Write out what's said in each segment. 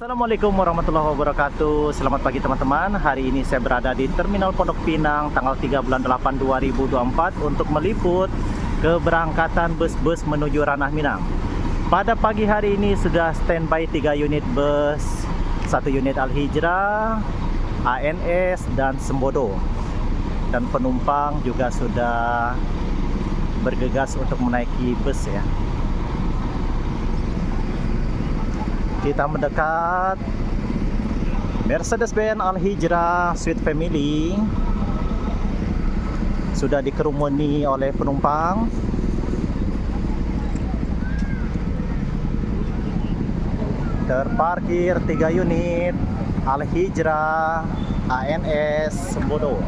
Assalamualaikum warahmatullahi wabarakatuh. Selamat pagi teman-teman. Hari ini saya berada di Terminal Pondok Pinang tanggal 3 bulan 8 2024 untuk meliput keberangkatan bus-bus menuju Ranah Minang. Pada pagi hari ini sudah standby 3 unit bus, 1 unit Al-Hijrah, ANS dan Sembodo. Dan penumpang juga sudah bergegas untuk menaiki bus ya. Kita mendekat Mercedes-Benz Al-Hijrah Suite Family. Sudah dikerumuni oleh penumpang. Terparkir 3 unit Al-Hijrah, ANS, Sembodo.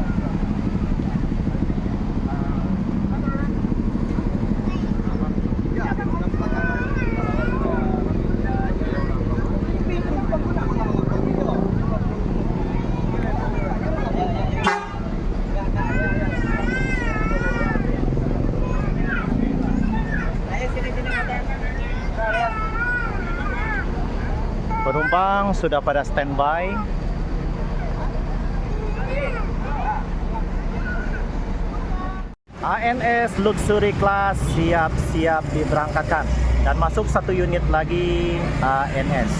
Penumpang sudah pada standby. ANS Luxury Class siap-siap diberangkatkan. Dan masuk 1 unit lagi ANS.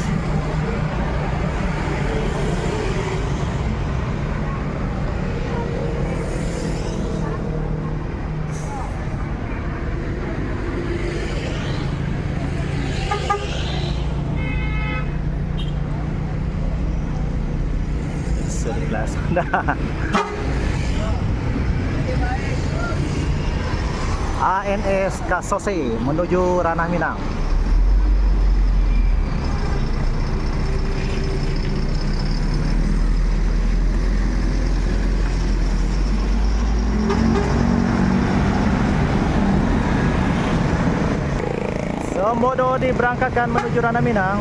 ANS Kasose menuju Ranah Minang. Sembodo diberangkatkan menuju Ranah Minang.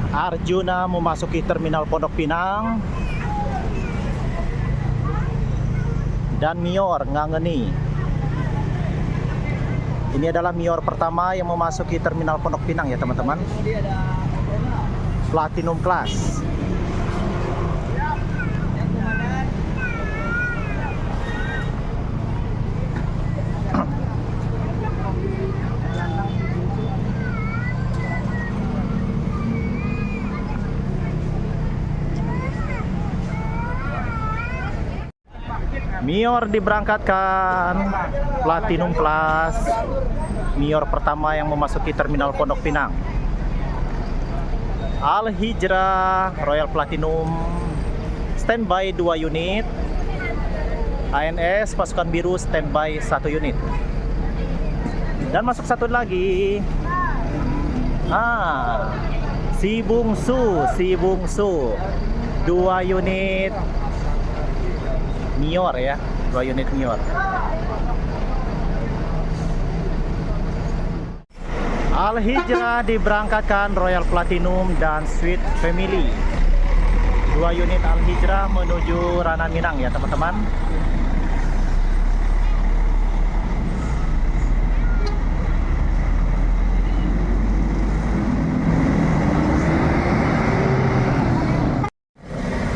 Arjuna memasuki Terminal Pondok Pinang. Dan Mior Ngangeni. Ini adalah Mior pertama yang memasuki Terminal Pondok Pinang ya teman-teman. Platinum Class. Mior diberangkatkan Platinum Class. Mior pertama yang memasuki Terminal Pondok Pinang. Al-Hijrah Royal Platinum standby 2 unit. ANS Pasukan Biru standby 1 unit. Dan masuk 1 lagi. Si Bungsu 2 unit Mior ya, 2 unit Mior. Al-Hijrah diberangkatkan Royal Platinum dan Suite Family. 2 unit Al-Hijrah menuju Ranah Minang ya teman-teman.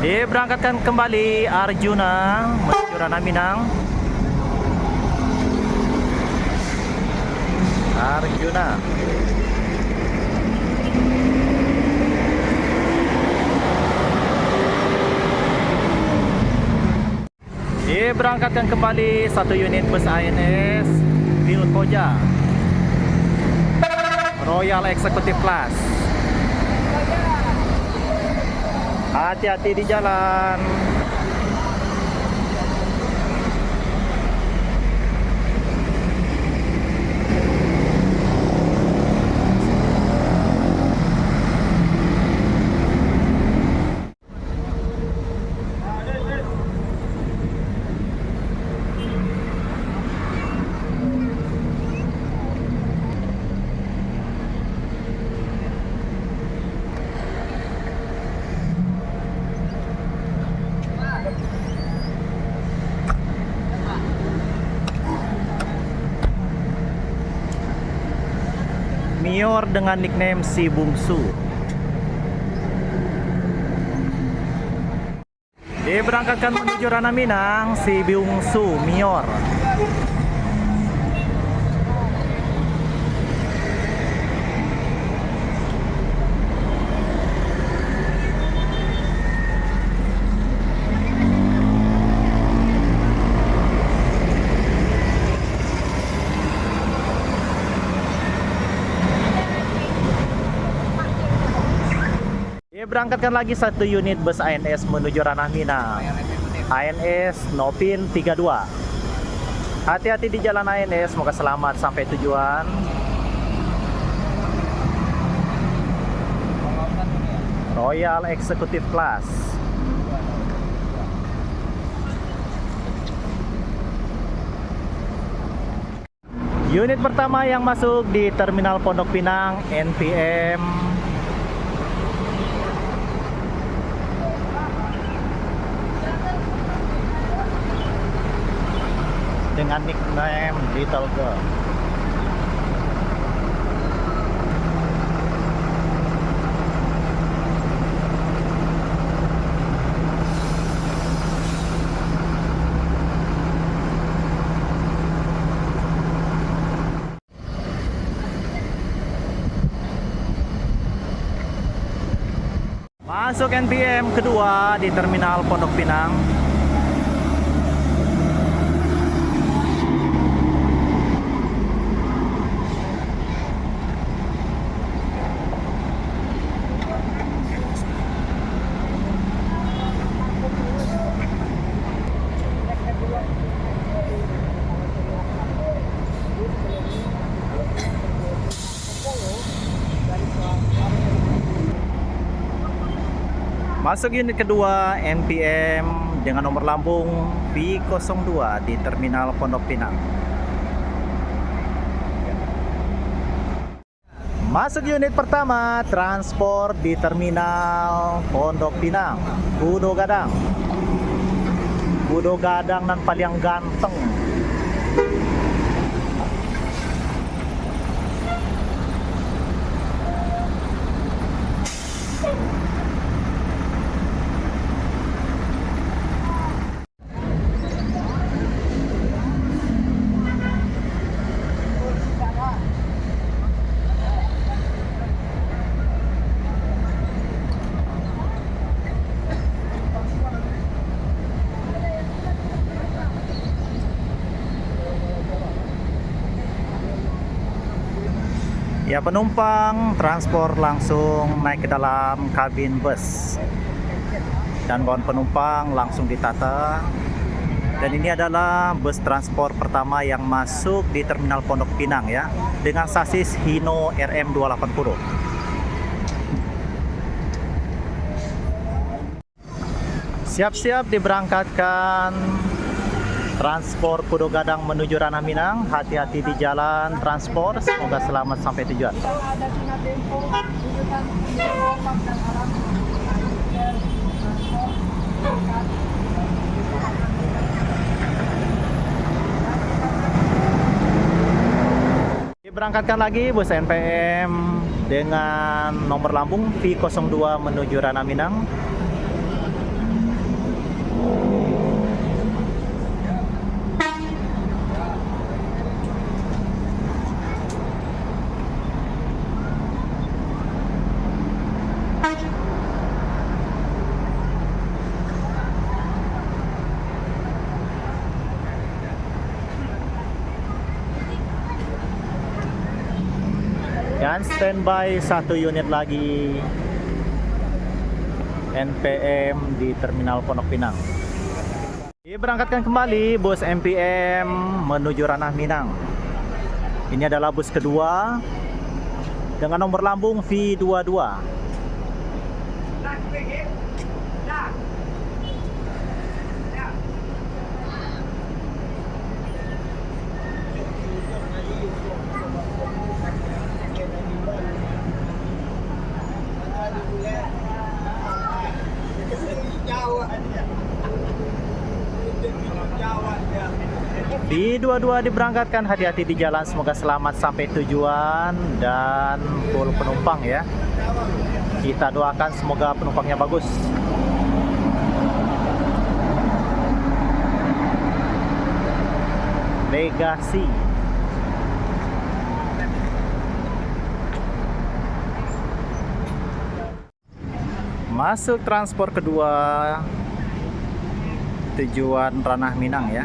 Diberangkatkan kembali Arjuna menuju Ranah Minang. Arjuna. Diberangkatkan kembali 1 unit bus ANS Vilkoja Royal Executive Class. Hati-hati di jalan. Mior dengan nickname si Bungsu. Diberangkatkan menuju Ranah Minang si Bungsu Mior. Berangkatkan lagi satu unit bus ANS menuju Ranah Minang. ANS Nopin 32. Hati-hati di jalan ANS, semoga selamat sampai tujuan. Royal Executive Class. Unit pertama yang masuk di Terminal Pondok Pinang NPM dengan nickname Little Girl. Masuk NPM kedua di Terminal Pondok Pinang. Masuk unit kedua NPM dengan nomor lambung V02 di Terminal Pondok Pinang. Masuk unit pertama transport di Terminal Pondok Pinang, Budo Gadang. Budo Gadang dan paling ganteng. Ya, penumpang transport langsung naik ke dalam kabin bus dan bawaan penumpang langsung ditata. Dan ini adalah bus transport pertama yang masuk di Terminal Pondok Pinang ya, dengan sasis Hino RM280. Siap-siap diberangkatkan transport Budo Gadang menuju Ranah Minang. Hati-hati di jalan transport, semoga selamat sampai tujuan. Diberangkatkan lagi bus NPM dengan nomor lambung V02 menuju Ranah Minang. Dan standby satu unit lagi NPM di Terminal Pondok Pinang. Diberangkatkan kembali bus NPM menuju Ranah Minang. Ini adalah bus kedua dengan nomor lambung V22. V22 diberangkatkan, hati-hati di jalan, semoga selamat sampai tujuan dan full penumpang ya. Kita doakan semoga penumpangnya bagus. Legasi. Masuk transport kedua tujuan Ranah Minang ya.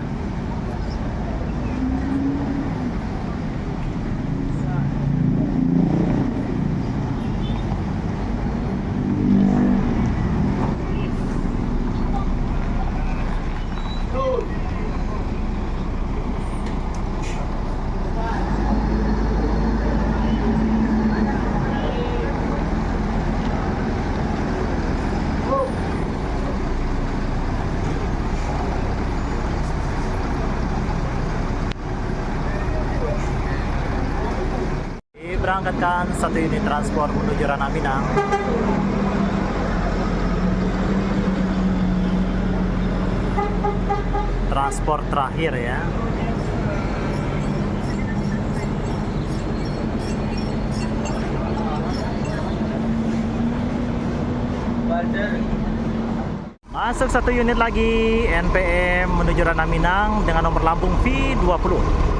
Berangkatkan satu unit transport menuju Ranah Minang. Transport terakhir ya. Masuk satu unit lagi NPM menuju Ranah Minang dengan nomor lambung V20.